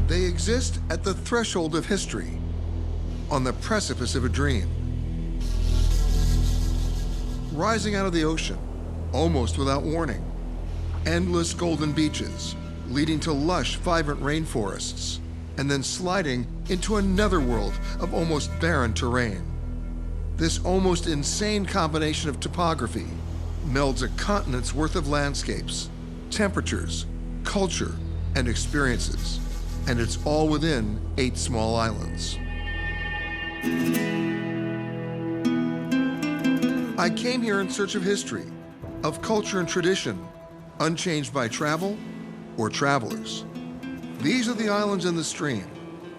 They exist at the threshold of history, on the precipice of a dream. Rising out of the ocean, almost without warning. Endless golden beaches, leading to lush, vibrant rainforests, and then sliding into another world of almost barren terrain. This almost insane combination of topography melds a continent's worth of landscapes, temperatures, culture, and experiences, and it's all within 8 small islands. I came here in search of history, of culture and tradition, unchanged by travel or travelers. These are the islands in the stream,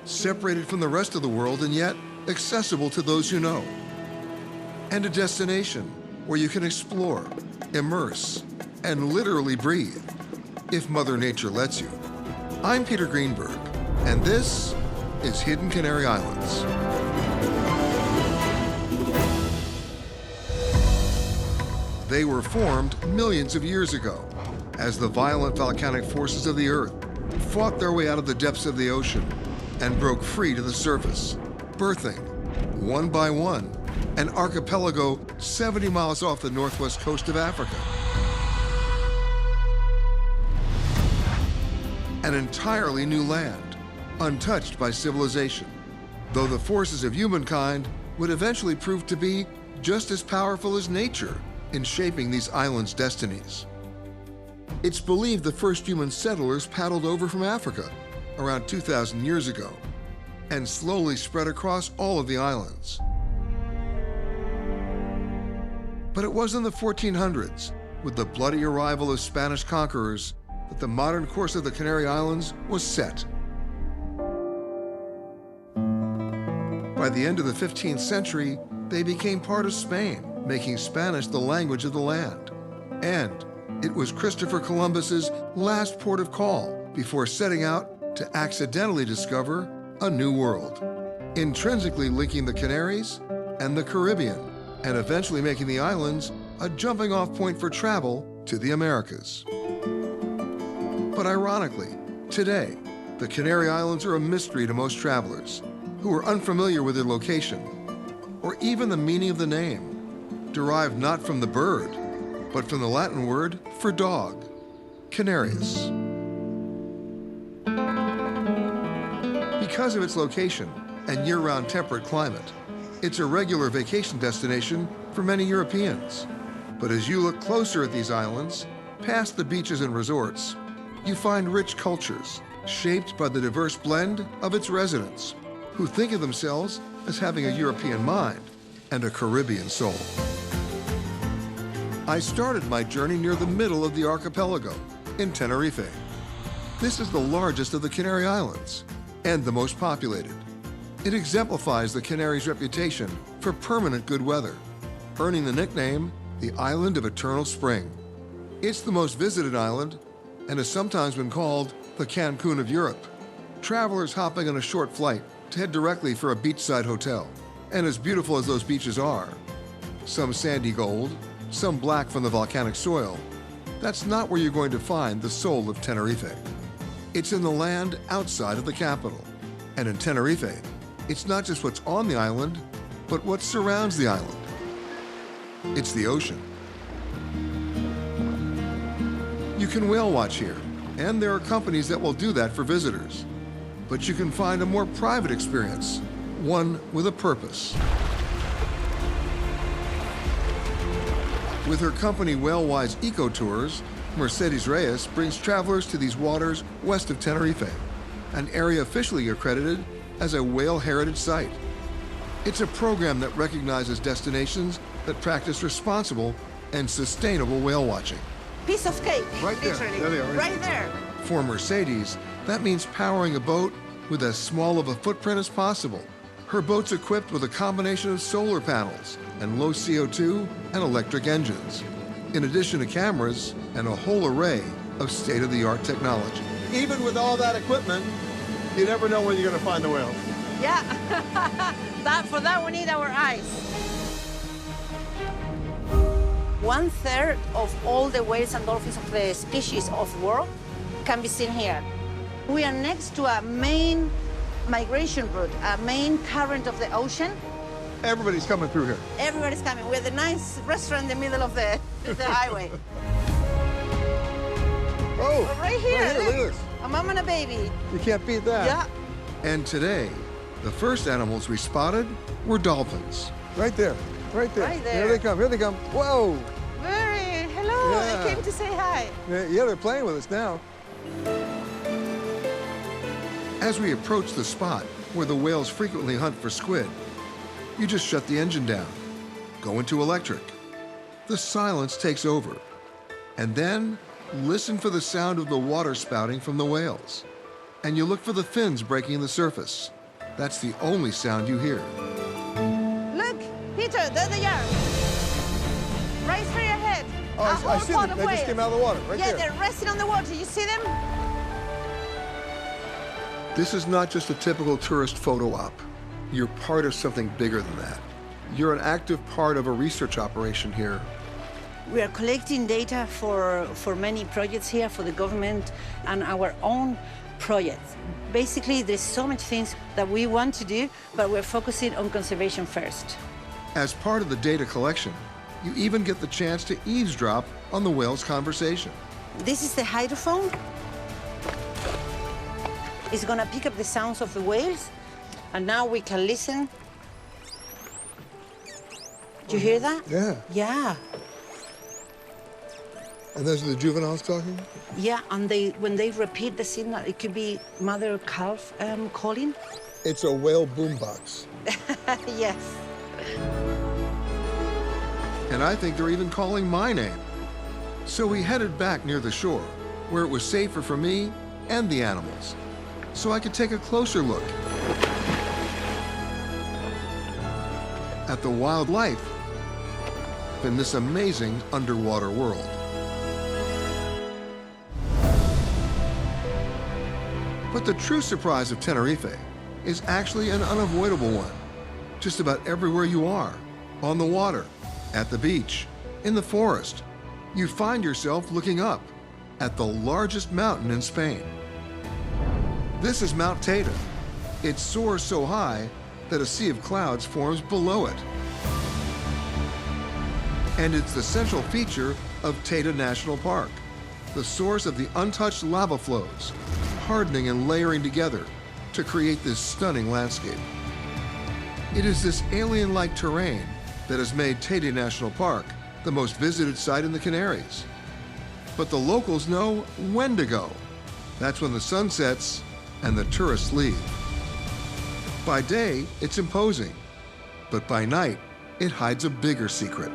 separated from the rest of the world and yet accessible to those who know. And a destination where you can explore, immerse, and literally breathe, if Mother Nature lets you. I'm Peter Greenberg, and this is Hidden Canary Islands. They were formed millions of years ago as the violent volcanic forces of the Earth fought their way out of the depths of the ocean and broke free to the surface, birthing, one by one, an archipelago 70 miles off the northwest coast of Africa. An entirely new land, untouched by civilization, though the forces of humankind would eventually prove to be just as powerful as nature in shaping these islands' destinies. It's believed the first human settlers paddled over from Africa around 2,000 years ago and slowly spread across all of the islands. But it was in the 1400s, with the bloody arrival of Spanish conquerors, that the modern course of the Canary Islands was set. By the end of the 15th century, they became part of Spain, making Spanish the language of the land. And it was Christopher Columbus's last port of call before setting out to accidentally discover a new world, intrinsically linking the Canaries and the Caribbean, and eventually making the islands a jumping-off point for travel to the Americas. But ironically, today, the Canary Islands are a mystery to most travelers who are unfamiliar with their location, or even the meaning of the name, derived not from the bird, but from the Latin word for dog, Canarius. Because of its location and year-round temperate climate, it's a regular vacation destination for many Europeans. But as you look closer at these islands, past the beaches and resorts, you find rich cultures shaped by the diverse blend of its residents, who think of themselves as having a European mind and a Caribbean soul. I started my journey near the middle of the archipelago, in Tenerife. This is the largest of the Canary Islands and the most populated. It exemplifies the Canaries' reputation for permanent good weather, earning the nickname the Island of Eternal Spring. It's the most visited island and has sometimes been called the Cancun of Europe. Travelers hopping on a short flight to head directly for a beachside hotel. And as beautiful as those beaches are, some sandy gold, some black from the volcanic soil, that's not where you're going to find the soul of Tenerife. It's in the land outside of the capital. And in Tenerife, it's not just what's on the island, but what surrounds the island. It's the ocean. You can whale watch here, and there are companies that will do that for visitors. But you can find a more private experience, one with a purpose. With her company Whalewise Eco Tours, Mercedes Reyes brings travelers to these waters west of Tenerife, an area officially accredited as a whale heritage site. It's a program that recognizes destinations that practice responsible and sustainable whale watching. Piece of cake. Right there. Literally. There they are. Right there. For Mercedes, that means powering a boat with as small of a footprint as possible. Her boat's equipped with a combination of solar panels and low CO2 and electric engines, in addition to cameras and a whole array of state-of-the-art technology. Even with all that equipment, you never know when you're going to find the whale. Yeah. For that we need our eyes. 1/3 of all the whales and dolphins of the species of the world can be seen here. We are next to a main migration route, a main current of the ocean. Everybody's coming through here. Everybody's coming. We're the nice restaurant in the middle of the highway. Oh, Right here, look at this. a mom and a baby. You can't beat that. Yeah. And today, the first animals we spotted were dolphins. Right there, right there. Right Here there. they come, here they come. Whoa. Hello, Yeah. they came to say hi. Yeah, they're playing with us now. As we approach the spot where the whales frequently hunt for squid, you just shut the engine down, go into electric. The silence takes over, and then listen for the sound of the water spouting from the whales. And you look for the fins breaking the surface. That's the only sound you hear. Look, Peter, there they are. Right straight ahead. Oh, A I whole see pod them. of They just came out of the water, right yeah, there. they're resting on the water. You see them? This is not just a typical tourist photo op. You're part of something bigger than that. You're an active part of a research operation here. We are collecting data for many projects here, for the government and our own projects. Basically, there's so much things that we want to do, but we're focusing on conservation first. As part of the data collection, you even get the chance to eavesdrop on the whales' conversation. This is the hydrophone. It's gonna pick up the sounds of the whales, and now we can listen. Do you hear that? Yeah. Yeah. And those are the juveniles talking? Yeah, and when they repeat the signal, it could be mother calf calling. It's a whale boombox. Yes. And I think they're even calling my name. So we headed back near the shore, where it was safer for me and the animals, so I could take a closer look at the wildlife in this amazing underwater world. But the true surprise of Tenerife is actually an unavoidable one. Just about everywhere you are, on the water, at the beach, in the forest, you find yourself looking up at the largest mountain in Spain. This is Mount Teide. It soars so high that a sea of clouds forms below it. And it's the central feature of Teide National Park, the source of the untouched lava flows, hardening and layering together to create this stunning landscape. It is this alien-like terrain that has made Teide National Park the most visited site in the Canaries. But the locals know when to go. That's when the sun sets and the tourists leave. By day, it's imposing, but by night, it hides a bigger secret.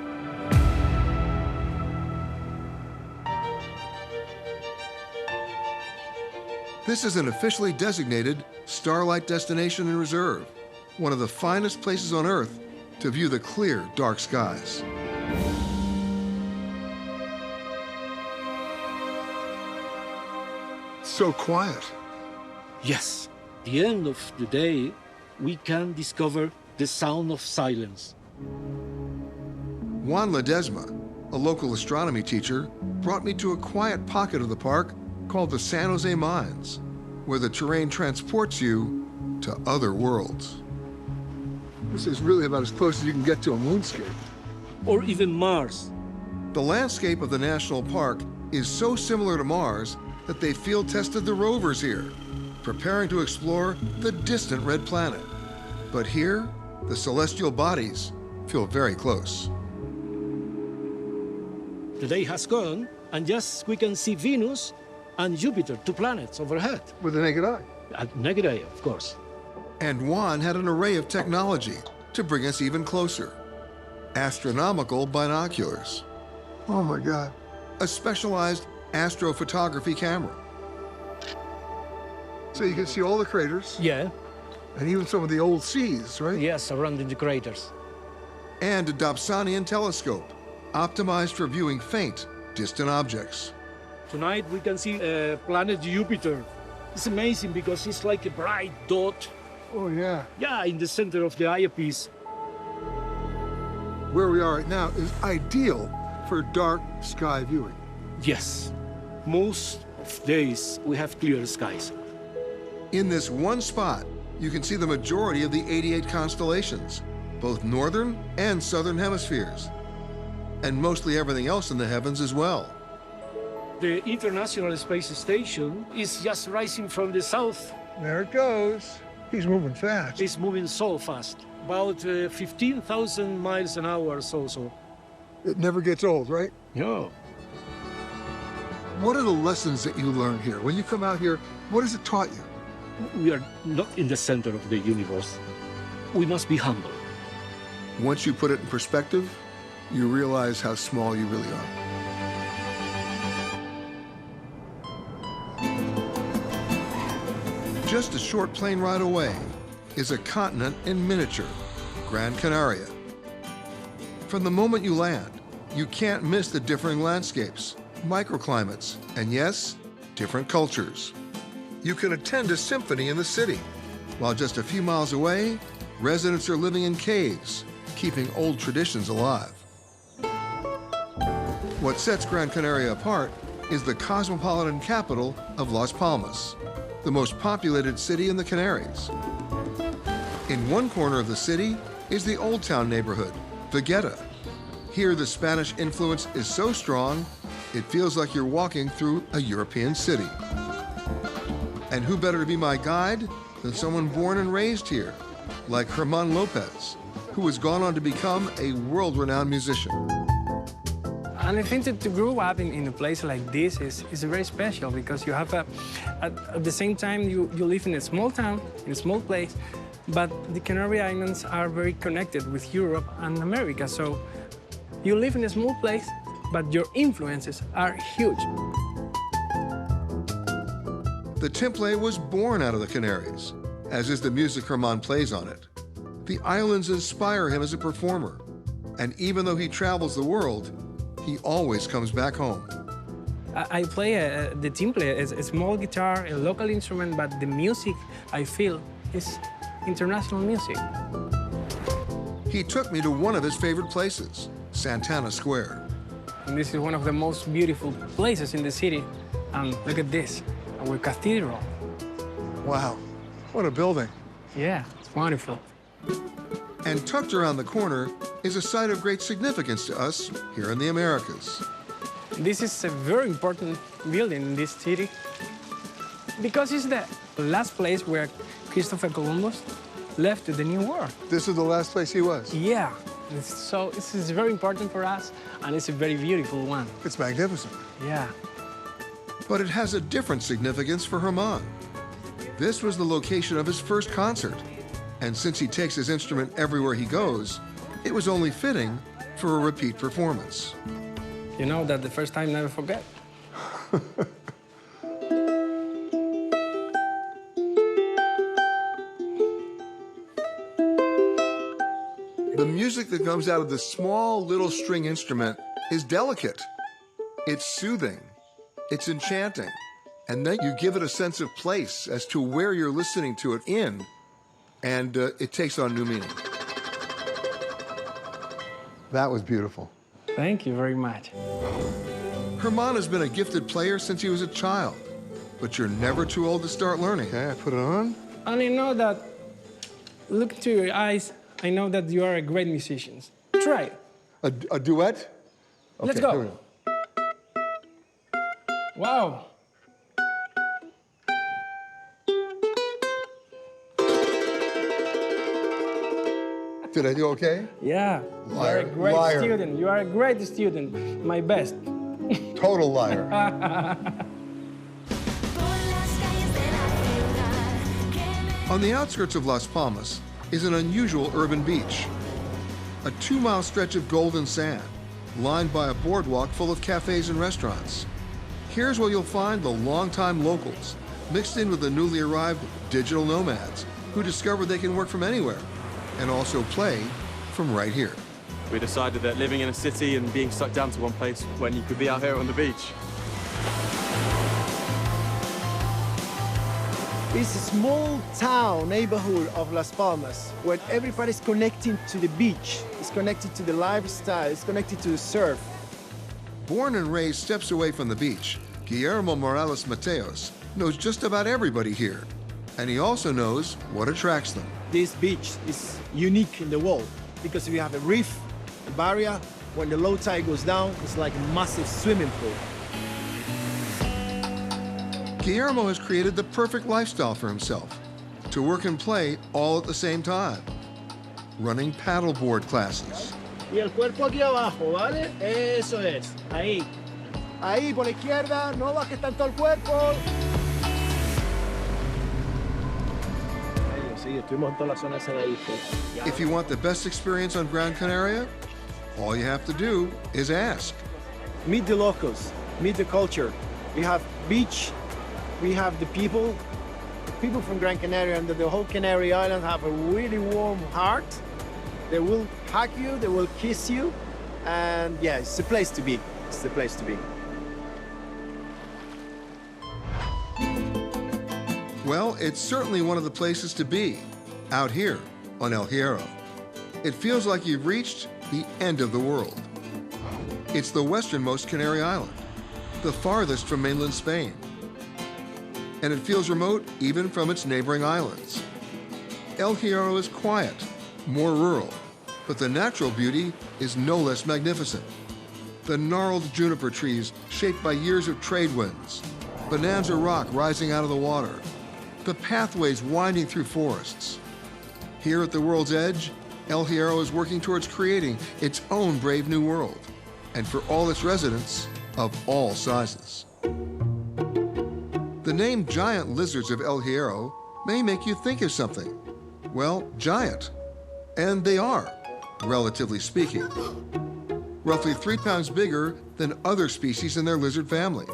This is an officially designated Starlight Destination and Reserve, one of the finest places on Earth to view the clear, dark skies. So quiet. Yes, at the end of the day, we can discover the sound of silence. Juan Ledesma, a local astronomy teacher, brought me to a quiet pocket of the park called the San Jose Mines, where the terrain transports you to other worlds. This is really about as close as you can get to a moonscape. Or even Mars. The landscape of the national park is so similar to Mars that they field tested the rovers here, preparing to explore the distant red planet. But here, the celestial bodies feel very close. The day has gone, and just we can see Venus and Jupiter, 2 planets overhead. With the naked eye. At naked eye, of course. And Juan had an array of technology to bring us even closer. Astronomical binoculars, Oh my God. a specialized astrophotography camera, So you can see all the craters Yeah, and even some of the old seas, right? yes, surrounding the craters. and a Dobsonian telescope, optimized for viewing faint, distant objects. Tonight we can see planet Jupiter. It's amazing because it's like a bright dot. Oh yeah. Yeah, in the center of the eyepiece. Where we are right now is ideal for dark sky viewing. Yes, most days we have clear skies. In this one spot, you can see the majority of the 88 constellations, both northern and southern hemispheres, and mostly everything else in the heavens as well. The International Space Station is just rising from the south. There it goes. He's moving fast. It's moving so fast, about 15,000 miles an hour or so. It never gets old, right? Yeah. What are the lessons that you learn here? When you come out here, what has it taught you? We are not in the center of the universe. We must be humble. Once you put it in perspective, you realize how small you really are. Just a short plane ride away is a continent in miniature, Gran Canaria. From the moment you land, you can't miss the differing landscapes, microclimates, and yes, different cultures. You can attend a symphony in the city, while just a few miles away, residents are living in caves, keeping old traditions alive. What sets Gran Canaria apart is the cosmopolitan capital of Las Palmas, the most populated city in the Canaries. In one corner of the city is the Old Town neighborhood, Vegeta. Here, the Spanish influence is so strong, it feels like you're walking through a European city. And who better to be my guide than someone born and raised here, like Germán López, who has gone on to become a world-renowned musician. And I think that to grow up in a place like this is very special because you have at the same time, you live in a small town, in a small place, but the Canary Islands are very connected with Europe and America. So you live in a small place, but your influences are huge. The Temple was born out of the Canaries, as is the music Germán plays on it. The islands inspire him as a performer, and even though he travels the world, he always comes back home. I play the timple, a small guitar, a local instrument, but the music I feel is international music. He took me to one of his favorite places, Santana Square. And this is one of the most beautiful places in the city. And look at this, our cathedral. Wow, what a building. Yeah, it's wonderful. And tucked around the corner is a site of great significance to us here in the Americas. This is a very important building in this city because it's the last place where Christopher Columbus left the New World. This is the last place he was. Yeah, so this is very important for us, and it's a very beautiful one. It's magnificent. Yeah. But it has a different significance for Germán. This was the location of his first concert, and since he takes his instrument everywhere he goes, it was only fitting for a repeat performance. You know that the first time never forget. The music that comes out of this small little string instrument is delicate. It's soothing. It's enchanting. And then you give it a sense of place as to where you're listening to it in, and it takes on new meaning. That was beautiful. Thank you very much. Germán has been a gifted player since he was a child, but you're never too old to start learning. Okay, I put it on. And I know that, look into your eyes, I know that you are a great musician. Try it. A duet? Okay, Let's go. here we go. Wow. Did I do okay? Yeah. You are a great Liar. student. You are a great student. My best. Total liar. On the outskirts of Las Palmas is an unusual urban beach. A 2-mile stretch of golden sand, lined by a boardwalk full of cafes and restaurants. Here's where you'll find the longtime locals, mixed in with the newly arrived digital nomads, who discover they can work from anywhere and also play from right here. We decided that living in a city and being stuck down to one place when you could be out here on the beach. It's a small town neighborhood of Las Palmas where everybody's connecting to the beach, it's connected to the lifestyle, it's connected to the surf. Born and raised steps away from the beach, Guillermo Morales Mateos knows just about everybody here. And he also knows what attracts them. This beach is unique in the world because we have a reef, a barrier. When the low tide goes down, it's like a massive swimming pool. Guillermo has created the perfect lifestyle for himself, to work and play all at the same time. Running paddleboard classes, Y el cuerpo aquí abajo, ¿vale? Eso es. Ahí. Ahí, por la izquierda. No bajes tanto el cuerpo. Sí, estuvimos en toda la zona esa de ahí. If you want the best experience on Gran Canaria, all you have to do is ask. Meet the locals, meet the culture. We have beach, we have the people. People from Gran Canaria and the whole Canary Islands have a really warm heart. They will hug you, they will kiss you, and yeah, it's the place to be. It's the place to be. Well, it's certainly one of the places to be, out here on El Hierro. It feels like you've reached the end of the world. It's the westernmost Canary Island, the farthest from mainland Spain. And it feels remote even from its neighboring islands. El Hierro is quiet, more rural, but the natural beauty is no less magnificent. The gnarled juniper trees shaped by years of trade winds, bonanza rock rising out of the water, the pathways winding through forests. Here at the world's edge, El Hierro is working towards creating its own brave new world, and for all its residents of all sizes. The name Giant Lizards of El Hierro may make you think of something. Well, giant. And they are, relatively speaking. Roughly 3 pounds bigger than other species in their lizard family.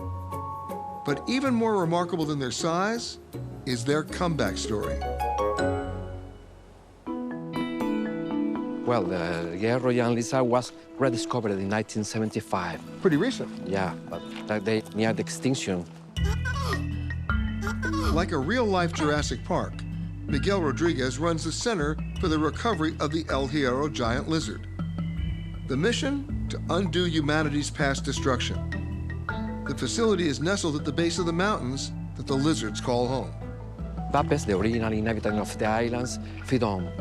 But even more remarkable than their size is their comeback story. Well, the Hierro giant lizard was rediscovered in 1975. Pretty recent. Yeah, but they near the extinction. Like a real-life Jurassic Park, Miguel Rodriguez runs the Center for the Recovery of the El Hierro Giant Lizard. The mission? To undo humanity's past destruction. The facility is nestled at the base of the mountains that the lizards call home. Vapes, the original inhabitant of the islands, feed on.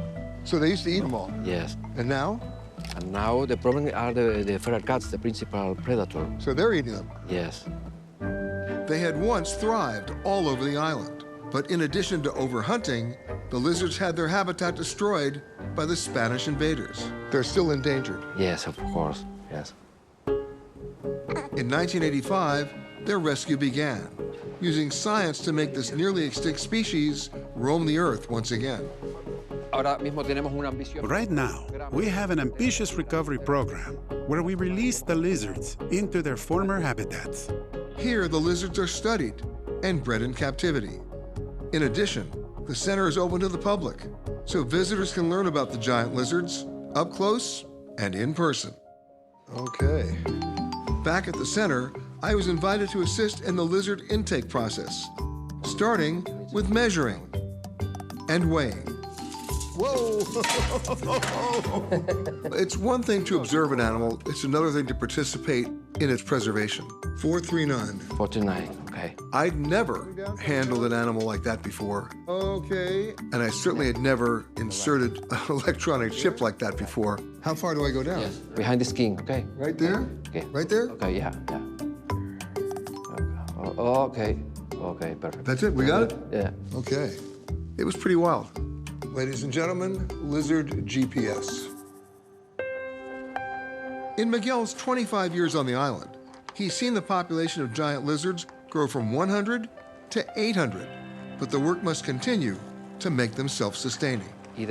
So they used to eat them all. Yes. And now? And now the problem are the feral cats, the principal predator. So they're eating them. Yes. They had once thrived all over the island. But in addition to overhunting, the lizards had their habitat destroyed by the Spanish invaders. They're still endangered. Yes, of course. Yes. In 1985, their rescue began, using science to make this nearly extinct species roam the earth once again. Right now, we have an ambitious recovery program where we release the lizards into their former habitats. Here, the lizards are studied and bred in captivity. In addition, the center is open to the public, so visitors can learn about the giant lizards up close and in person. Okay. Back at the center, I was invited to assist in the lizard intake process, starting with measuring and weighing. Whoa! It's one thing to observe an animal, it's another thing to participate in its preservation. 439. 49, okay. I'd never handled an animal like that before. Okay. And I certainly had never inserted an electronic chip like that before. How far do I go down? Yes. Behind the skin, okay. Right there? Okay. Right there? Okay, yeah. Okay. Okay, perfect. That's it? We got it? Yeah. Okay. It was pretty wild. Ladies and gentlemen, Lizard GPS. In Miguel's 25 years on the island, he's seen the population of giant lizards grow from 100 to 800, but the work must continue to make them self-sustaining. At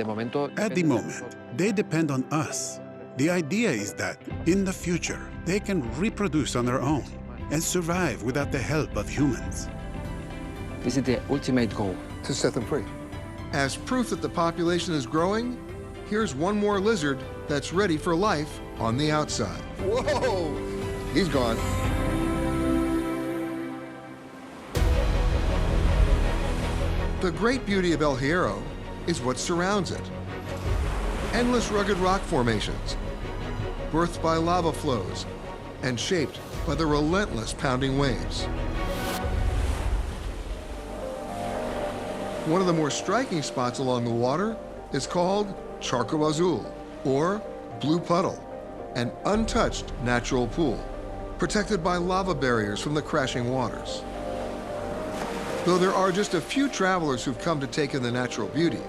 the moment, they depend on us. The idea is that, in the future, they can reproduce on their own and survive without the help of humans. This is the ultimate goal. To set them free. As proof that the population is growing, here's one more lizard that's ready for life on the outside. Whoa! He's gone. The great beauty of El Hierro is what surrounds it. Endless rugged rock formations, birthed by lava flows and shaped by the relentless pounding waves. One of the more striking spots along the water is called Charco Azul, or Blue Puddle, an untouched natural pool, protected by lava barriers from the crashing waters. Though there are just a few travelers who've come to take in the natural beauty,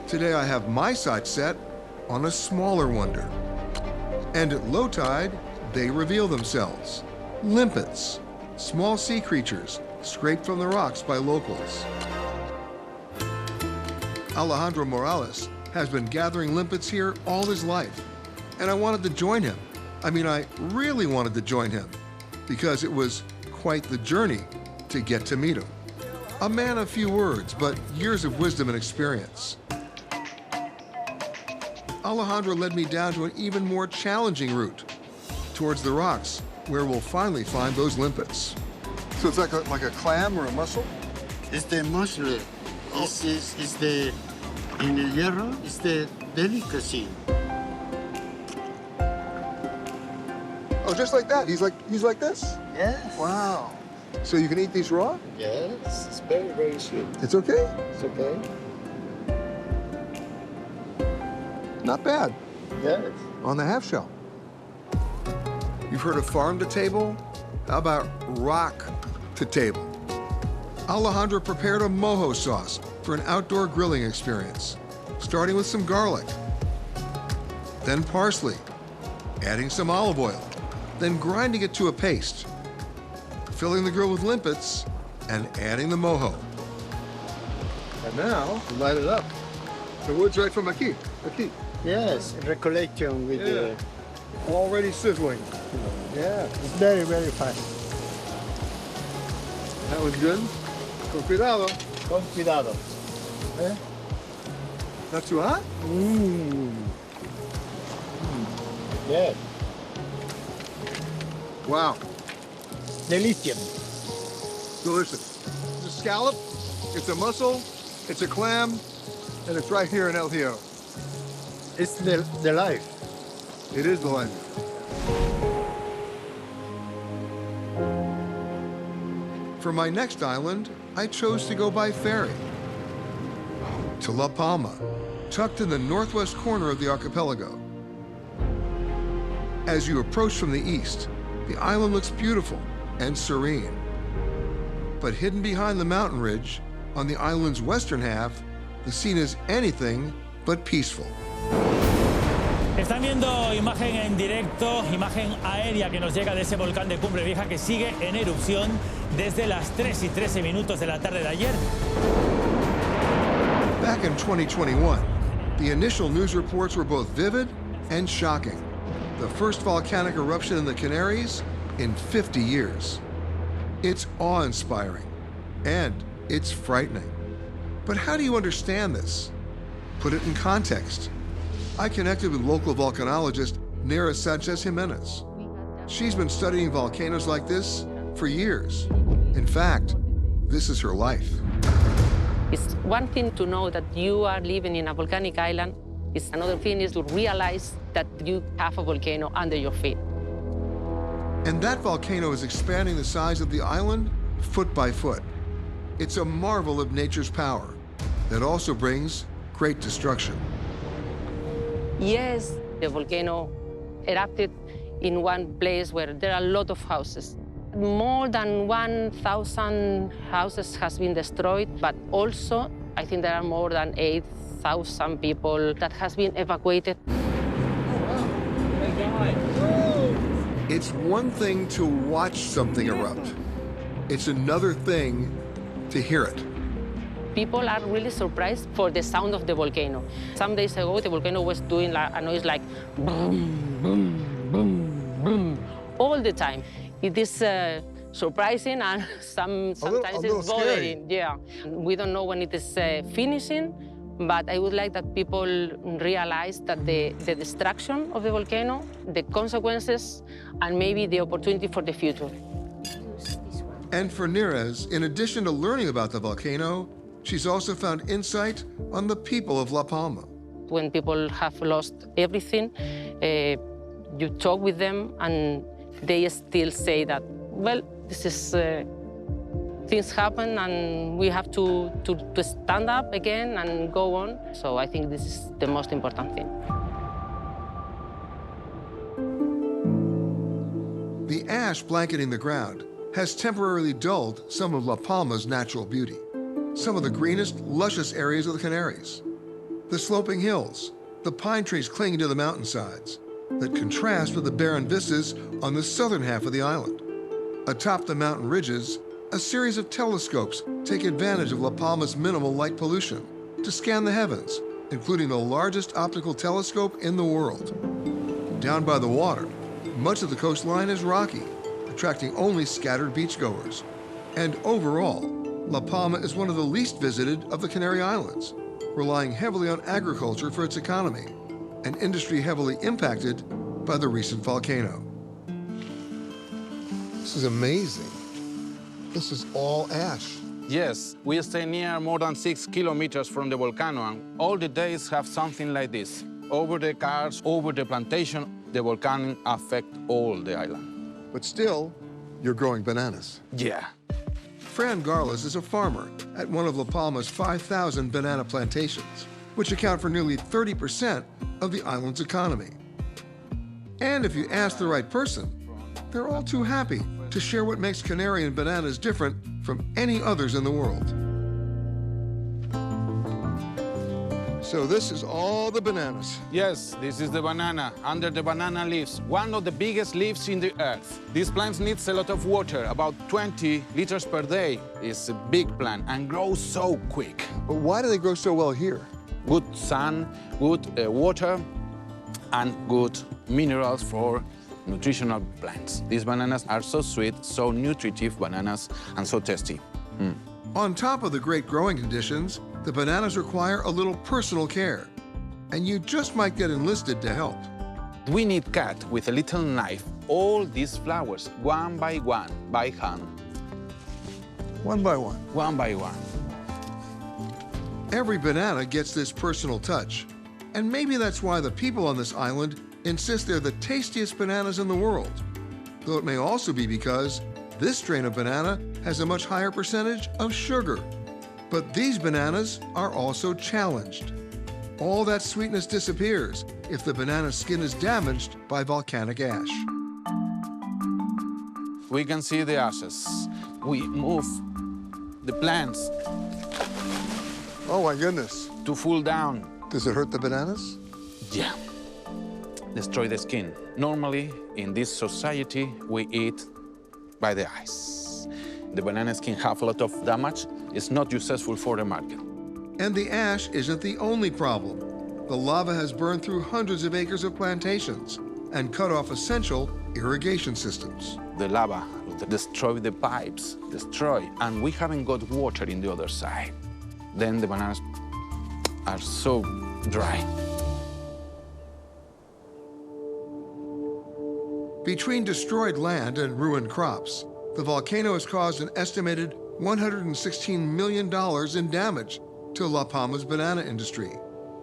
today I have my sights set on a smaller wonder. And at low tide, they reveal themselves. Limpets, small sea creatures scraped from the rocks by locals. Alejandro Morales has been gathering limpets here all his life, and I wanted to join him. I really wanted to join him, because it was quite the journey to get to meet him. A man of few words, but years of wisdom and experience. Alejandro led me down to an even more challenging route, towards the rocks, where we'll finally find those limpets. So it's like a clam or a mussel? It's the mussel. It's the, in the hierro, it's the delicacy. Oh, just like that? He's like this? Yes. Wow. So you can eat these raw? Yes, it's very, very sweet. It's okay? It's okay. Not bad. Yes. On the half shell. You've heard of farm to table? How about rock to table? Alejandro prepared a mojo sauce for an outdoor grilling experience, starting with some garlic, then parsley, adding some olive oil, then grinding it to a paste, filling the grill with limpets, and adding the mojo. And now, light it up. The wood's right from aquí. Yes, recollection with the... Already sizzling. Yeah, it's very, very fast. That was good. Con cuidado. Con cuidado. Eh? Not too hot? Yeah. Wow. Delicious. Delicious. It's a scallop, it's a mussel, it's a clam, and it's right here in El Hierro. It's the life. It is the life. For my next island, I chose to go by ferry to La Palma, tucked in the northwest corner of the archipelago. As you approach from the east, the island looks beautiful and serene. But hidden behind the mountain ridge, on the island's western half, the scene is anything but peaceful. Están viendo imagen en directo, imagen aérea que nos llega de ese volcán de Cumbre Vieja que sigue en erupción desde las 3:13 de la tarde de ayer. Back in 2021, the initial news reports were both vivid and shocking. The first volcanic eruption in the Canaries in 50 years. It's awe-inspiring, and it's frightening. But how do you understand this? Put it in context. I connected with local volcanologist Nera Sanchez Jimenez. She's been studying volcanoes like this for years. In fact, this is her life. It's one thing to know that you are living in a volcanic island. It's another thing is to realize that you have a volcano under your feet. And that volcano is expanding the size of the island foot by foot. It's a marvel of nature's power that also brings great destruction. Yes, the volcano erupted in one place where there are a lot of houses. More than 1,000 houses has been destroyed, but also I think there are more than 8,000 people that has been evacuated. It's one thing to watch something erupt. It's another thing to hear it. People are really surprised for the sound of the volcano. Some days ago, the volcano was doing a noise like boom, boom, boom, boom, all the time. It is surprising and sometimes it's bothering. Yeah, we don't know when it is finishing, but I would like that people realize that the destruction of the volcano, the consequences, and maybe the opportunity for the future. And for Neres, in addition to learning about the volcano, she's also found insight on the people of La Palma. When people have lost everything, you talk with them and they still say that, well, this is things happen and we have to stand up again and go on. So I think this is the most important thing. The ash blanketing the ground has temporarily dulled some of La Palma's natural beauty, some of the greenest, luscious areas of the Canaries. The sloping hills, the pine trees clinging to the mountainsides, that contrast with the barren vistas on the southern half of the island. Atop the mountain ridges, a series of telescopes take advantage of La Palma's minimal light pollution to scan the heavens, including the largest optical telescope in the world. Down by the water, much of the coastline is rocky, attracting only scattered beachgoers. And overall, La Palma is one of the least visited of the Canary Islands, relying heavily on agriculture for its economy, an industry heavily impacted by the recent volcano. This is amazing. This is all ash. Yes, we stay near more than 6 kilometers from the volcano, and all the days have something like this. Over the cars, over the plantation, the volcano affects all the island. But still, you're growing bananas. Yeah. Fran Garlas is a farmer at one of La Palma's 5,000 banana plantations, which account for nearly 30% of the island's economy. And if you ask the right person, they're all too happy to share what makes Canarian bananas different from any others in the world. So this is all the bananas. Yes, this is the banana, under the banana leaves, one of the biggest leaves in the earth. This plant needs a lot of water, about 20 liters per day. It's a big plant and grows so quick. But why do they grow so well here? Good sun, good water, and good minerals for nutritional plants. These bananas are so sweet, so nutritive bananas, and so tasty. On top of the great growing conditions, the bananas require a little personal care, and you just might get enlisted to help. We need cut with a little knife all these flowers, one by one, by hand. One by one? One by one. Every banana gets this personal touch, and maybe that's why the people on this island insist they're the tastiest bananas in the world, though it may also be because this strain of banana has a much higher percentage of sugar. But these bananas are also challenged. All that sweetness disappears if the banana skin is damaged by volcanic ash. We can see the ashes. We move the plants. Oh my goodness. To fall down. Does it hurt the bananas? Yeah. Destroy the skin. Normally, in this society, we eat by the eyes. The banana skin have a lot of damage. It's not useful for the market. And the ash isn't the only problem. The lava has burned through hundreds of acres of plantations and cut off essential irrigation systems. The lava destroy the pipes, and we haven't got water in the other side. Then the bananas are so dry. Between destroyed land and ruined crops, the volcano has caused an estimated $116 million in damage to La Palma's banana industry,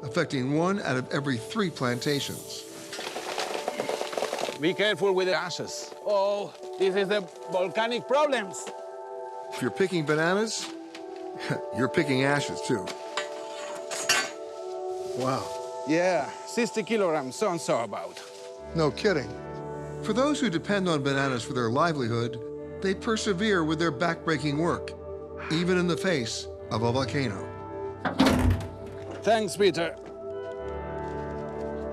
affecting 1 out of every 3 plantations. Be careful with the ashes. Oh, this is the volcanic problems. If you're picking bananas, you're picking ashes too. Wow. Yeah, 60 kilograms, so about. No kidding. For those who depend on bananas for their livelihood, they persevere with their backbreaking work, even in the face of a volcano. Thanks, Peter.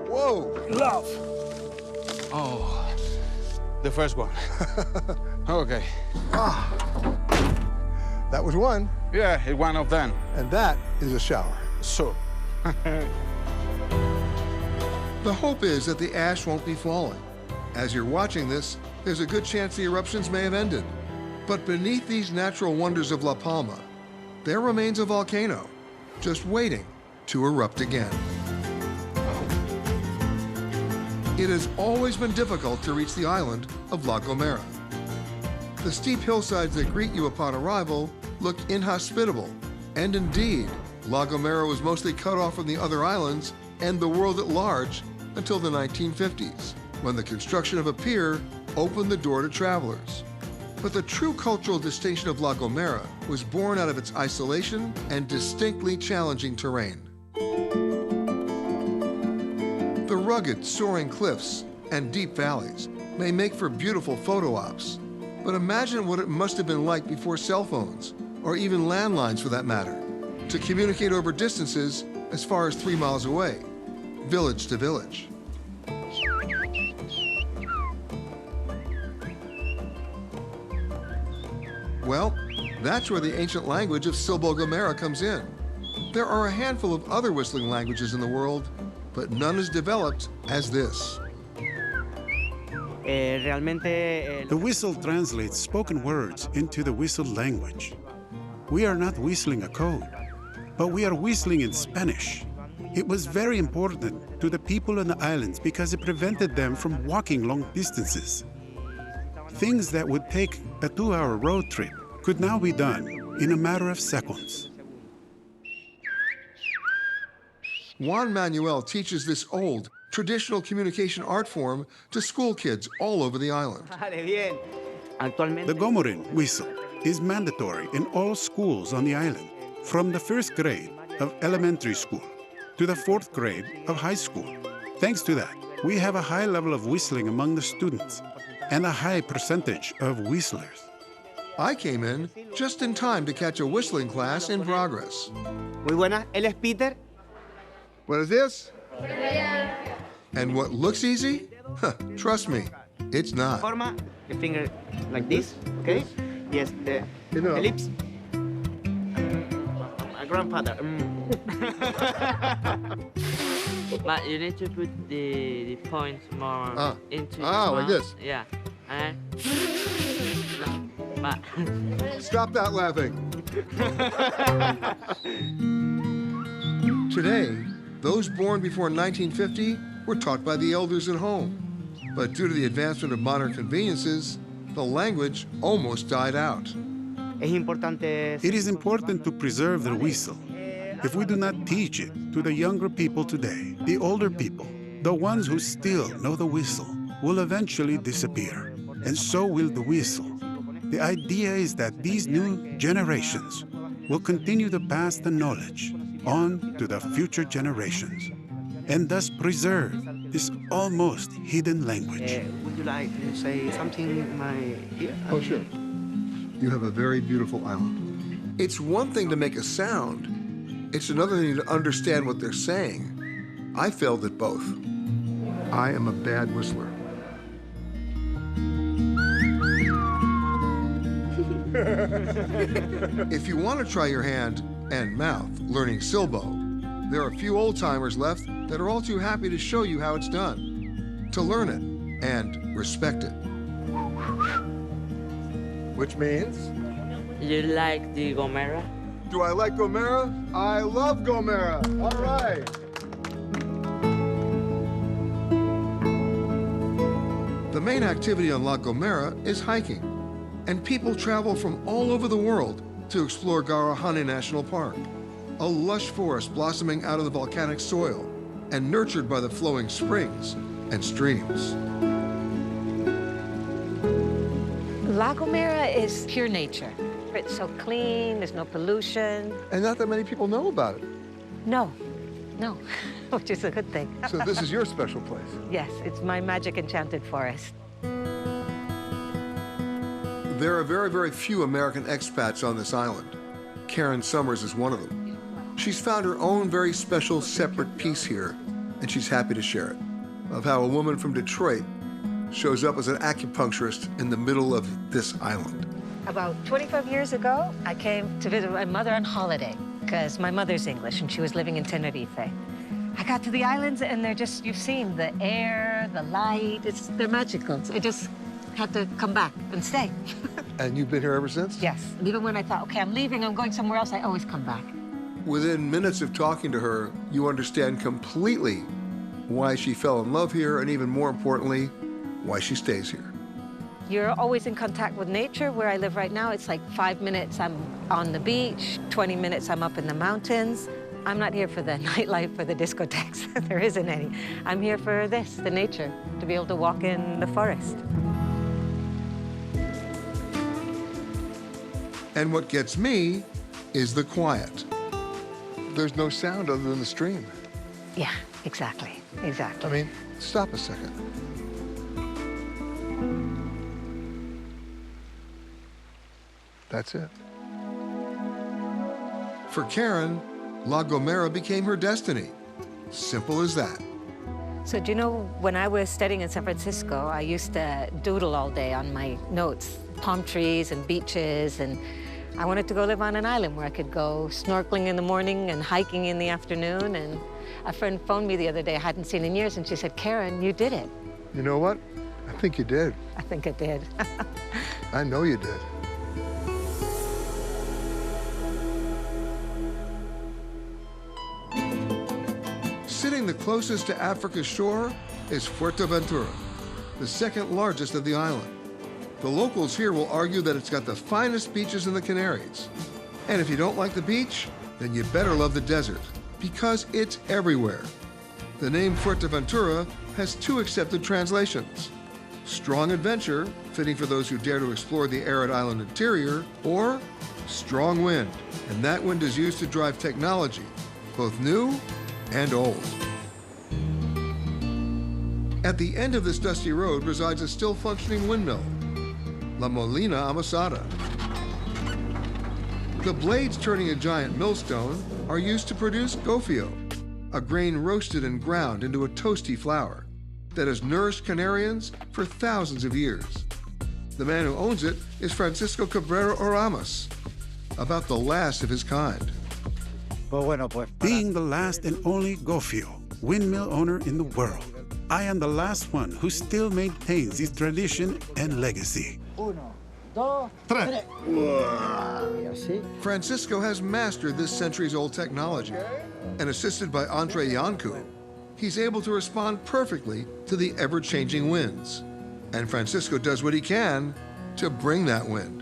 Whoa. Love. Oh, the first one. Okay. That was one. Yeah, it's one of them. And that is a shower. So. The hope is that the ash won't be falling. As you're watching this, there's a good chance the eruptions may have ended. But beneath these natural wonders of La Palma, there remains a volcano, just waiting to erupt again. It has always been difficult to reach the island of La Gomera. The steep hillsides that greet you upon arrival look inhospitable, and indeed, La Gomera was mostly cut off from the other islands and the world at large until the 1950s, when the construction of a pier opened the door to travelers. But the true cultural distinction of La Gomera was born out of its isolation and distinctly challenging terrain. The rugged, soaring cliffs and deep valleys may make for beautiful photo ops, but imagine what it must have been like before cell phones, or even landlines for that matter, to communicate over distances as far as 3 miles away, village to village. Well, that's where the ancient language of Silbo-Gomera comes in. There are a handful of other whistling languages in the world, but none as developed as this. The whistle translates spoken words into the whistle language. We are not whistling a code, but we are whistling in Spanish. It was very important to the people on the islands because it prevented them from walking long distances. Things that would take a 2-hour road trip could now be done in a matter of seconds. Juan Manuel teaches this old, traditional communication art form to school kids all over the island. The Gomorin whistle is mandatory in all schools on the island, from the 1st grade of elementary school to the 4th grade of high school. Thanks to that, we have a high level of whistling among the students and a high percentage of whistlers. I came in just in time to catch a whistling class in progress. Muy buena, él es Peter. What is this? And what looks easy? Trust me, it's not. Forma, the finger like this, okay? Yes, the ellipse. My grandfather. But you need to put the points more into like this? Yeah. And but Stop that laughing. Today, those born before 1950 were taught by the elders at home. But due to the advancement of modern conveniences, the language almost died out. It is important to preserve the whistle. If we do not teach it to the younger people today, the older people, the ones who still know the whistle, will eventually disappear. And so will the whistle. The idea is that these new generations will continue to pass the knowledge on to the future generations, and thus preserve this almost hidden language. Would you like to say something in my ear? Oh, sure. You have a very beautiful island. It's one thing to make a sound. It's another thing to understand what they're saying. I failed at both. I am a bad whistler. If you want to try your hand and mouth learning Silbo, there are a few old-timers left that are all too happy to show you how it's done, to learn it and respect it. Which means? you like the Gomera? Do I like Gomera? I love Gomera. All right. The main activity on La Gomera is hiking, and people travel from all over the world to explore Garahane National Park, a lush forest blossoming out of the volcanic soil and nurtured by the flowing springs and streams. La Gomera is pure nature. It's so clean, there's no pollution. And not that many people know about it. No, which is a good thing. So this is your special place. Yes, it's my magic enchanted forest. There are very, very few American expats on this island. Karen Summers is one of them. She's found her own very special separate piece here, and she's happy to share it, of how a woman from Detroit shows up as an acupuncturist in the middle of this island. About 25 years ago, I came to visit my mother on holiday because my mother's English and she was living in Tenerife. I got to the islands and they're just, you've seen the air, the light, they're magical. So I just had to come back and stay. And you've been here ever since? Yes, and even when I thought, okay, I'm leaving, I'm going somewhere else, I always come back. Within minutes of talking to her, you understand completely why she fell in love here, and even more importantly, why she stays here. You're always in contact with nature. Where I live right now, it's like 5 minutes I'm on the beach, 20 minutes I'm up in the mountains. I'm not here for the nightlife or the discotheques. There isn't any. I'm here for this, the nature, to be able to walk in the forest. And what gets me is the quiet. There's no sound other than the stream. Yeah, exactly, exactly. I mean, stop a second. That's it. For Karen, La Gomera became her destiny. Simple as that. So do you know, when I was studying in San Francisco, I used to doodle all day on my notes, palm trees and beaches, and I wanted to go live on an island where I could go snorkeling in the morning and hiking in the afternoon. And a friend phoned me the other day I hadn't seen in years, and she said, Karen, you did it. You know what? I think you did. I think I did. I know you did. Sitting the closest to Africa's shore is Fuerteventura, the second largest of the island. The locals here will argue that it's got the finest beaches in the Canaries. And if you don't like the beach, then you better love the desert, because it's everywhere. The name Fuerteventura has two accepted translations: strong adventure, fitting for those who dare to explore the arid island interior, or strong wind, and that wind is used to drive technology, both new and old. At the end of this dusty road resides a still functioning windmill, La Molina Amasada. The blades turning a giant millstone are used to produce gofio, a grain roasted and ground into a toasty flour that has nourished Canarians for thousands of years. The man who owns it is Francisco Cabrera Oramas, about the last of his kind. Being the last and only gofio windmill owner in the world, I am the last one who still maintains this tradition and legacy. Francisco has mastered this centuries-old technology, and assisted by Andre Iancu, he's able to respond perfectly to the ever-changing winds. And Francisco does what he can to bring that wind.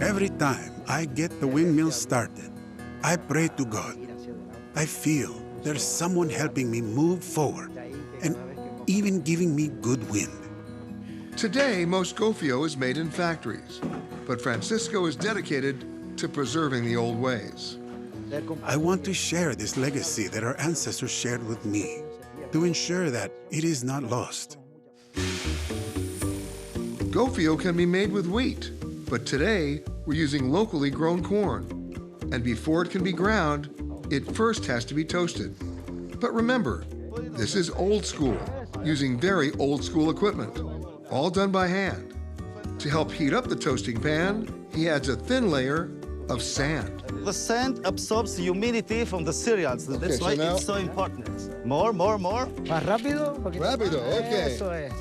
Every time I get the windmill started, I pray to God. I feel there's someone helping me move forward and even giving me good wind. Today, most gofio is made in factories, but Francisco is dedicated to preserving the old ways. I want to share this legacy that our ancestors shared with me, to ensure that it is not lost. Gofio can be made with wheat, but today we're using locally grown corn. And before it can be ground, it first has to be toasted. But remember, this is old school, using very old school equipment, all done by hand. To help heat up the toasting pan, he adds a thin layer of sand. The sand absorbs humidity from the cereals. That's why it's so important. More. Más rápido? Rápido, okay. Eso es.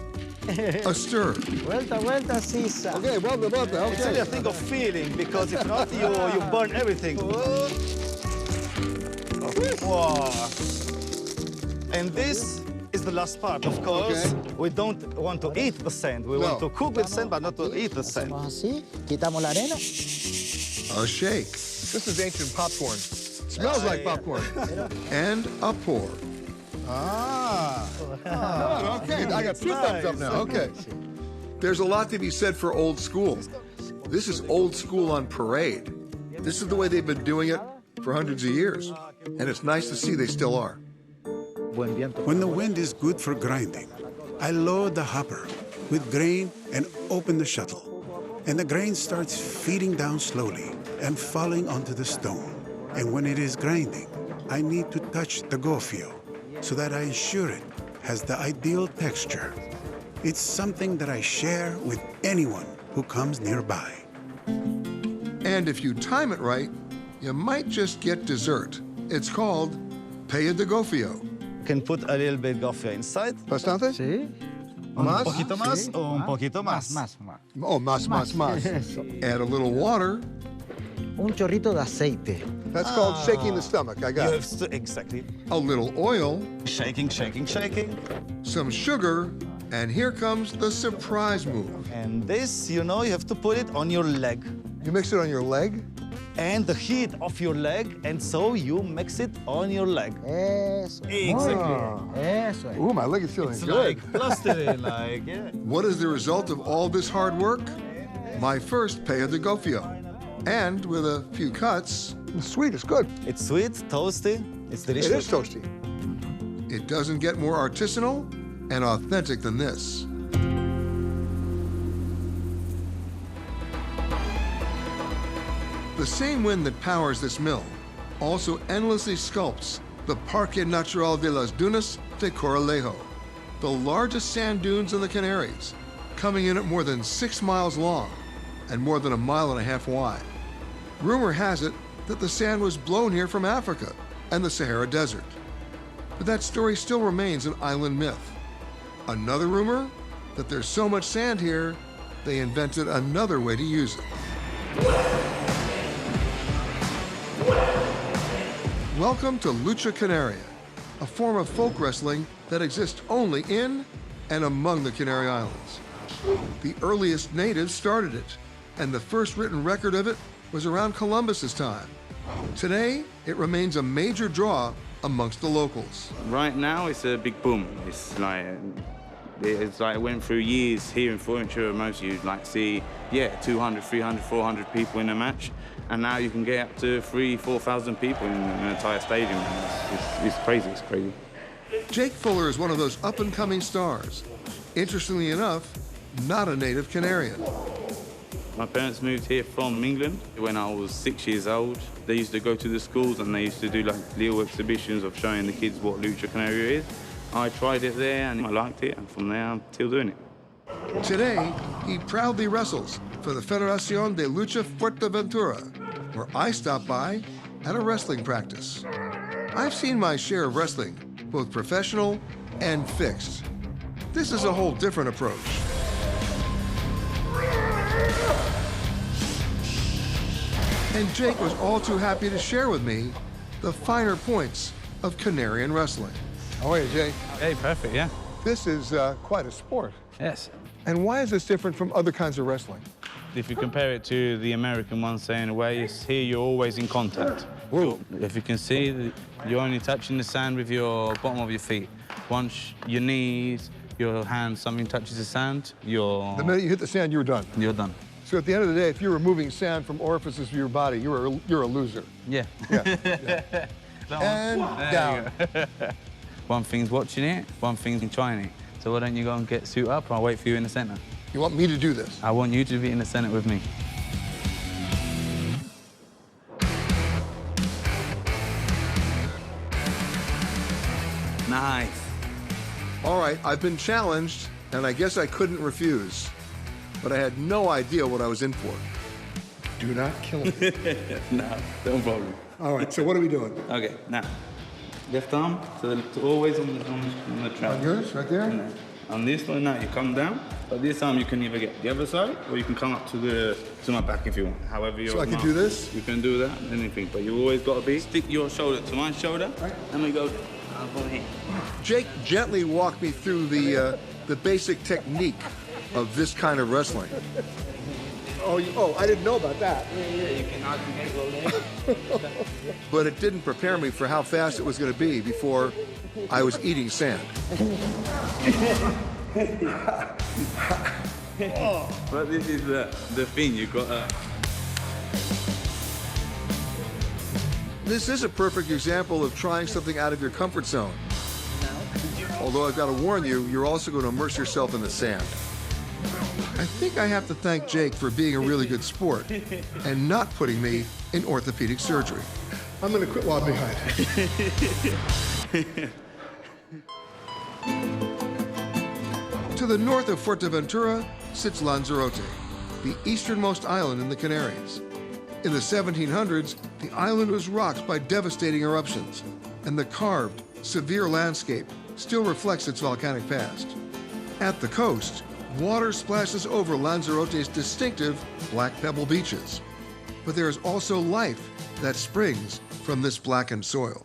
A stir. Vuelta, sisa. Okay, vuelta. Okay. It's really a thing of feeling, because if not, you burn everything. Wow. And this is the last part, of course. Okay. We don't want to eat the sand. We want to cook with sand, but not to eat the sand. Así, quitamos la arena. A shake. This is ancient popcorn. Smells like popcorn. And a pour. Okay, I got two thumbs up now. Okay. There's a lot to be said for old school. This is old school on parade. This is the way they've been doing it for hundreds of years. And it's nice to see they still are. When the wind is good for grinding, I load the hopper with grain and open the shuttle. And the grain starts feeding down slowly and falling onto the stone. And when it is grinding, I need to touch the gofio so that I ensure it has the ideal texture. It's something that I share with anyone who comes nearby. And if you time it right, you might just get dessert. It's called paella de gofio. Can put a little bit gofio inside. Bastante? Sí. Un poquito más o un poquito más. Más. Oh, más. Add a little water. Un chorrito de aceite. That's called shaking the stomach. I got it. Exactly. A little oil. Shaking. Some sugar. And here comes the surprise move. And this, you have to put it on your leg. You mix it on your leg? And the heat of your leg, and so you mix it on your leg. Eso. Exactly. Eso. Ooh, my leg is feeling It's good. like plastered, yeah. What is the result of all this hard work? my first paella de gofio. And with a few cuts... It's sweet, it's good. It's sweet, toasty, it's delicious. It is toasty. It doesn't get more artisanal and authentic than this. The same wind that powers this mill also endlessly sculpts the Parque Natural de las Dunas de Corralejo, the largest sand dunes in the Canaries, coming in at more than 6 miles long and more than 1.5 miles wide. Rumor has it that the sand was blown here from Africa and the Sahara Desert. But that story still remains an island myth. Another rumor that there's so much sand here, they invented another way to use it. Welcome to Lucha Canaria, a form of folk wrestling that exists only in and among the Canary Islands. The earliest natives started it, and the first written record of it was around Columbus's time. Today, it remains a major draw amongst the locals. Right now, it's a big boom. It's like it went through years here in Fuerteventura. Most of you like see, 200, 300, 400 people in a match. And now you can get up to 3,000, 4,000 people in an entire stadium. It's crazy, it's crazy. Jake Fuller is one of those up-and-coming stars. Interestingly enough, not a native Canarian. My parents moved here from England when I was 6 years old. They used to go to the schools and they used to do like little exhibitions of showing the kids what Lucha Canaria is. I tried it there and I liked it, and from there I'm still doing it. Today, he proudly wrestles for the Federación de Lucha Fuerteventura, where I stop by at a wrestling practice. I've seen my share of wrestling, both professional and fixed. This is a whole different approach. And Jake was all too happy to share with me the finer points of Canarian wrestling. How are you, Jake? Hey, perfect, yeah. This is quite a sport. Yes. And why is this different from other kinds of wrestling? If you compare it to the American one, say in a way, it's here you're always in contact. Whoa. If you can see, you're only touching the sand with your bottom of your feet. Once your knees, your hands, something touches the sand, you're... The minute you hit the sand, you're done. You're done. So at the end of the day, if you're removing sand from orifices of your body, you're a loser. Yeah. Yeah. And down. One thing's watching it, one thing's trying it. So why don't you go and get suit up, I'll wait for you in the center. You want me to do this? I want you to be in the center with me. Nice. All right, I've been challenged, and I guess I couldn't refuse. But I had no idea what I was in for. Do not kill me. No, no problem. All right, so what are we doing? Okay, now, left arm, to always on the trap. On yours, right there? No. On this one, now you come down, but this arm you can either get the other side, or you can come up to my back if you want. However you want. So I can do this? You can do that, anything, but you always got to stick your shoulder to my shoulder, right. And we go over here. Jake gently walked me through the basic technique of this kind of wrestling. Oh, I didn't know about that. Yeah, you can go there. But it didn't prepare me for how fast it was going to be before I was eating sand. But this is the thing, you got to... This is a perfect example of trying something out of your comfort zone. Although I've got to warn you, you're also going to immerse yourself in the sand. I think I have to thank Jake for being a really good sport and not putting me in orthopedic surgery. I'm going to quit while I'm behind. To the north of Fuerteventura sits Lanzarote, the easternmost island in the Canaries. In the 1700s, the island was rocked by devastating eruptions, and the carved, severe landscape still reflects its volcanic past. At the coast, water splashes over Lanzarote's distinctive black pebble beaches. But there is also life that springs from this blackened soil.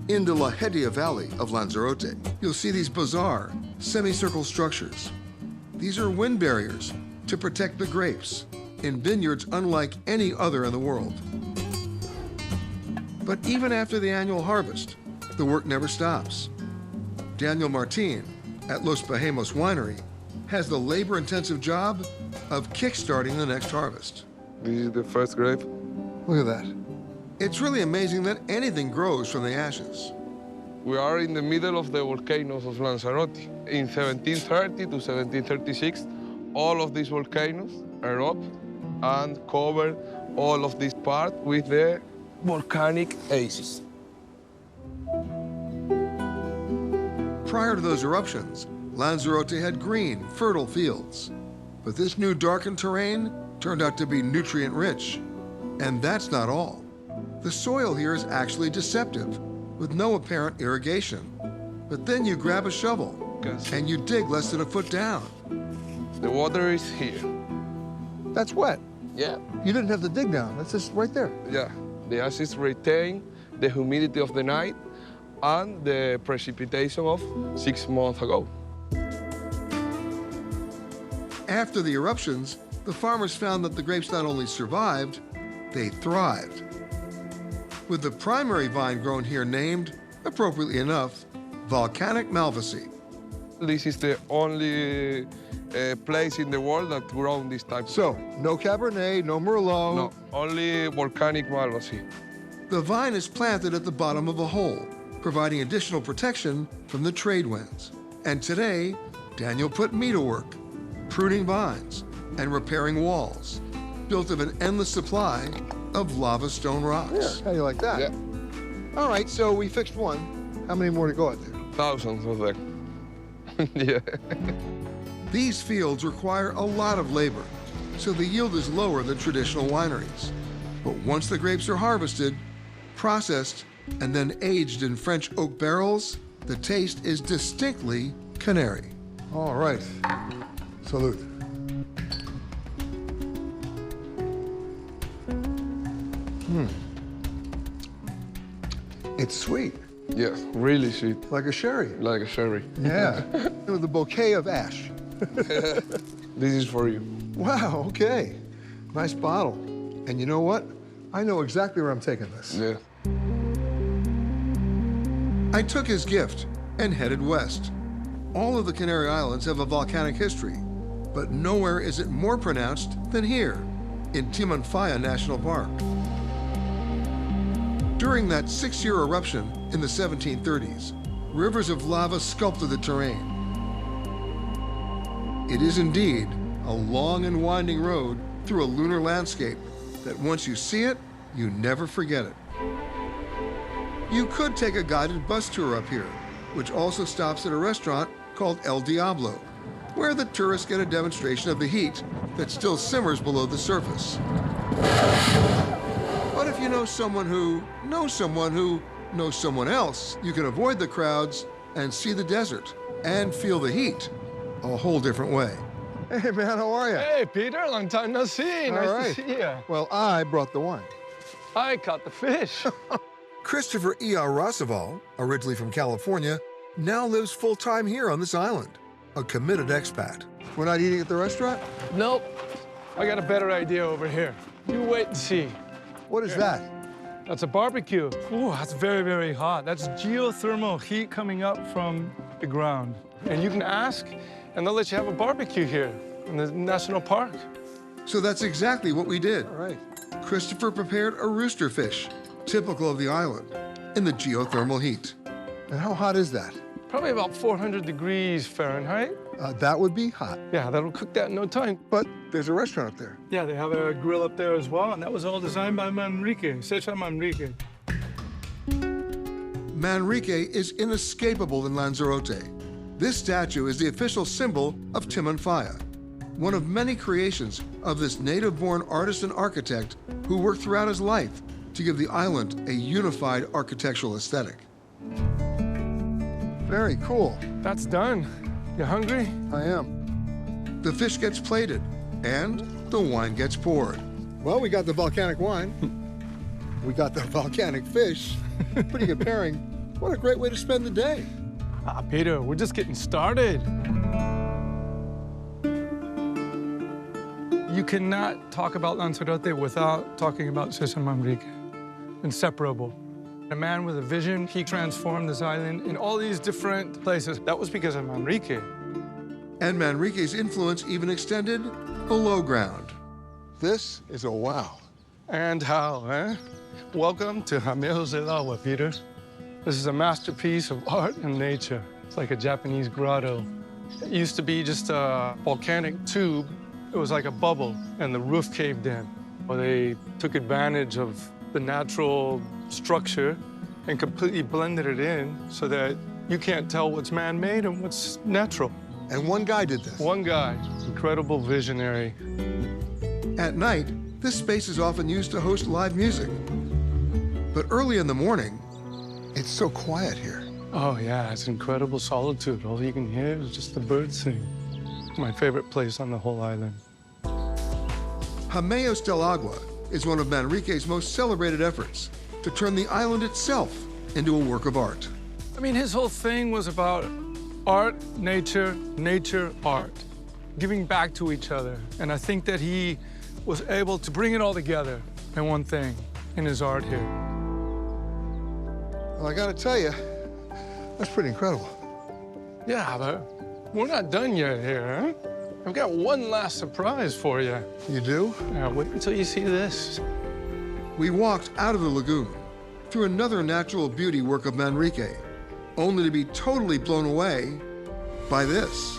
In the La Hedia Valley of Lanzarote, you'll see these bizarre semicircle structures. These are wind barriers to protect the grapes in vineyards unlike any other in the world. But even after the annual harvest, the work never stops. Daniel Martin at Los Bajemos Winery has the labor-intensive job of kickstarting the next harvest. This is the first grape. Look at that. It's really amazing that anything grows from the ashes. We are in the middle of the volcanoes of Lanzarote. In 1730 to 1736, all of these volcanoes erupt and cover all of this part with the volcanic aces. Prior to those eruptions, Lanzarote had green, fertile fields. But this new darkened terrain turned out to be nutrient-rich. And that's not all. The soil here is actually deceptive, with no apparent irrigation. But then you grab a shovel, and you dig less than a foot down. The water is here. That's wet. Yeah. You didn't have to dig down. That's just right there. Yeah. The ashes retain the humidity of the night and the precipitation of 6 months ago. After the eruptions, the farmers found that the grapes not only survived, they thrived. With the primary vine grown here named, appropriately enough, Volcanic Malvaceae. This is the only place in the world that grows this type. So, no Cabernet, no Merlot. No, only Volcanic Malvaceae. The vine is planted at the bottom of a hole, providing additional protection from the trade winds. And today, Daniel put me to work, pruning vines and repairing walls, built of an endless supply of lava stone rocks. Yeah, how do you like that? Yeah. All right, so we fixed one. How many more to go out there? Thousands of them. Yeah. These fields require a lot of labor, so the yield is lower than traditional wineries. But once the grapes are harvested, processed, and then aged in French oak barrels, the taste is distinctly Canary. All right. Salute. It's sweet. Yes, really sweet. Like a sherry. Like a sherry. Yeah. With a bouquet of ash. This is for you. Wow, okay. Nice bottle. And you know what? I know exactly where I'm taking this. Yeah. I took his gift and headed west. All of the Canary Islands have a volcanic history, but nowhere is it more pronounced than here, in Timanfaya National Park. During that 6-year eruption in the 1730s, rivers of lava sculpted the terrain. It is indeed a long and winding road through a lunar landscape that once you see it, you never forget it. You could take a guided bus tour up here, which also stops at a restaurant called El Diablo, where the tourists get a demonstration of the heat that still simmers below the surface. But if you know someone who knows someone who knows someone else, you can avoid the crowds and see the desert and feel the heat a whole different way. Hey, man, how are you? Hey, Peter, long time no see. Nice to see you. Well, I brought the wine. I caught the fish. Christopher E.R. Rossival, originally from California, now lives full-time here on this island, a committed expat. We're not eating at the restaurant? Nope. I got a better idea over here. You wait and see. What is that? That's a barbecue. Ooh, that's very, very hot. That's geothermal heat coming up from the ground. And you can ask, and they'll let you have a barbecue here in the national park. So that's exactly what we did. All right. Christopher prepared a rooster fish, typical of the island, in the geothermal heat. And how hot is that? Probably about 400 degrees Fahrenheit. That would be hot. Yeah, that'll cook that in no time. But there's a restaurant up there. Yeah, they have a grill up there as well, and that was all designed by Manrique, Cesar Manrique. Manrique is inescapable in Lanzarote. This statue is the official symbol of Timanfaya, one of many creations of this native-born artist and architect who worked throughout his life to give the island a unified architectural aesthetic. Very cool. That's done. You hungry? I am. The fish gets plated, and the wine gets poured. Well, we got the volcanic wine. We got the volcanic fish. Pretty good pairing. What a great way to spend the day. Peter, we're just getting started. You cannot talk about Lanzarote without talking about Cesar Manrique. Inseparable. A man with a vision, he transformed this island in all these different places. That was because of Manrique. And Manrique's influence even extended below ground. This is a wow. And how, eh? Welcome to Jameos del Agua, Peter. This is a masterpiece of art and nature. It's like a Japanese grotto. It used to be just a volcanic tube. It was like a bubble, and the roof caved in. Well, they took advantage of the natural structure and completely blended it in so that you can't tell what's man-made and what's natural. And one guy did this. One guy, incredible visionary. At night, this space is often used to host live music. But early in the morning, it's so quiet here. Oh, yeah, it's incredible solitude. All you can hear is just the birds sing. My favorite place on the whole island. Jameos del Agua is one of Manrique's most celebrated efforts to turn the island itself into a work of art. I mean, his whole thing was about art, nature, nature, art, giving back to each other. And I think that he was able to bring it all together in one thing, in his art here. Well, I gotta tell you, that's pretty incredible. Yeah, but we're not done yet here, huh? I've got one last surprise for you. You do? Yeah, wait until you see this. We walked out of the lagoon through another natural beauty work of Manrique, only to be totally blown away by this.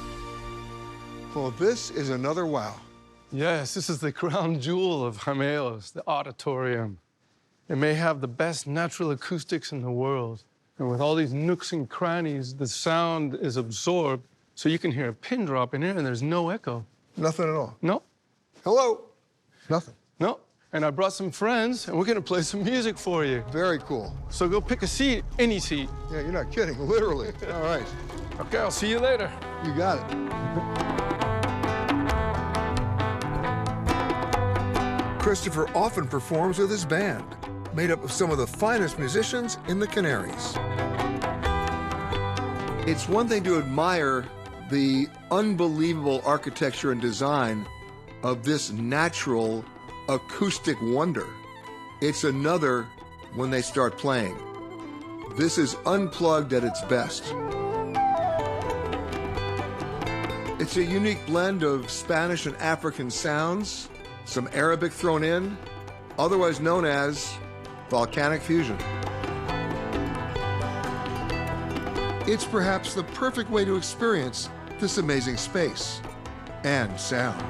Well, this is another wow. Yes, this is the crown jewel of Jameos, the auditorium. It may have the best natural acoustics in the world. And with all these nooks and crannies, the sound is absorbed, so you can hear a pin drop in here and there's no echo. Nothing at all? No. Hello? Nothing. No. And I brought some friends, and we're gonna play some music for you. Very cool. So go pick a seat, any seat. Yeah, you're not kidding, literally. All right. Okay, I'll see you later. You got it. Christopher often performs with his band, made up of some of the finest musicians in the Canaries. It's one thing to admire the unbelievable architecture and design of this natural acoustic wonder. It's another when they start playing. This is unplugged at its best. It's a unique blend of Spanish and African sounds, some Arabic thrown in, otherwise known as volcanic fusion. It's perhaps the perfect way to experience this amazing space and sound.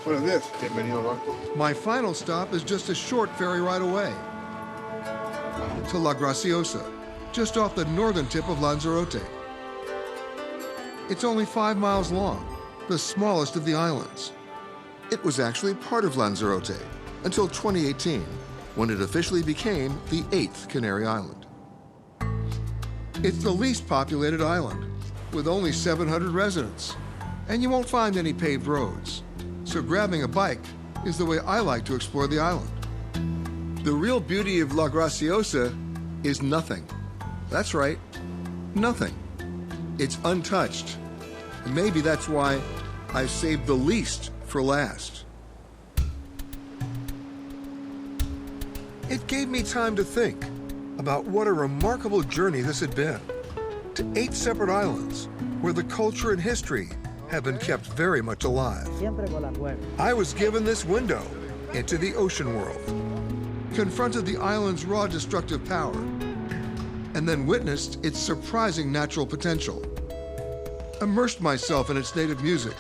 What is this? My final stop is just a short ferry ride away to La Graciosa, just off the northern tip of Lanzarote. It's only 5 miles long, the smallest of the islands. It was actually part of Lanzarote until 2018, when it officially became the 8th Canary Island. It's the least populated island, with only 700 residents, and you won't find any paved roads. So grabbing a bike is the way I like to explore the island. The real beauty of La Graciosa is nothing. That's right, nothing. It's untouched. And maybe that's why I've saved the least for last. It gave me time to think about what a remarkable journey this had been. To 8 separate islands where the culture and history have been kept very much alive. I was given this window into the ocean world, confronted the island's raw destructive power, and then witnessed its surprising natural potential. Immersed myself in its native music,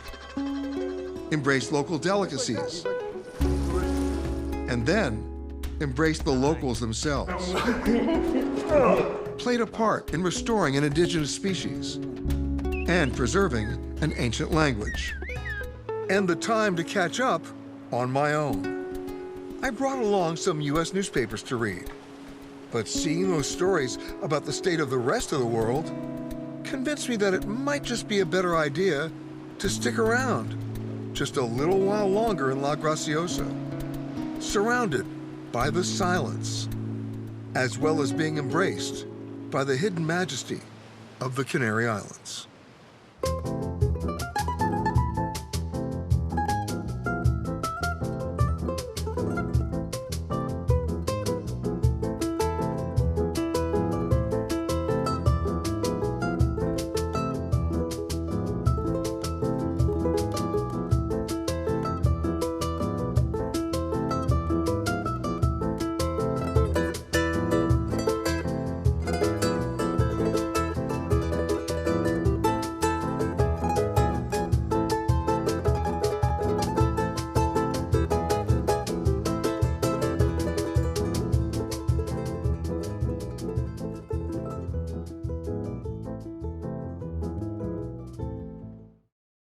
embraced local delicacies, and then embraced the locals themselves. Played a part in restoring an indigenous species and preserving an ancient language. And the time to catch up on my own. I brought along some US newspapers to read, but seeing those stories about the state of the rest of the world convinced me that it might just be a better idea to stick around just a little while longer in La Graciosa, surrounded by the silence, as well as being embraced by the hidden majesty of the Canary Islands.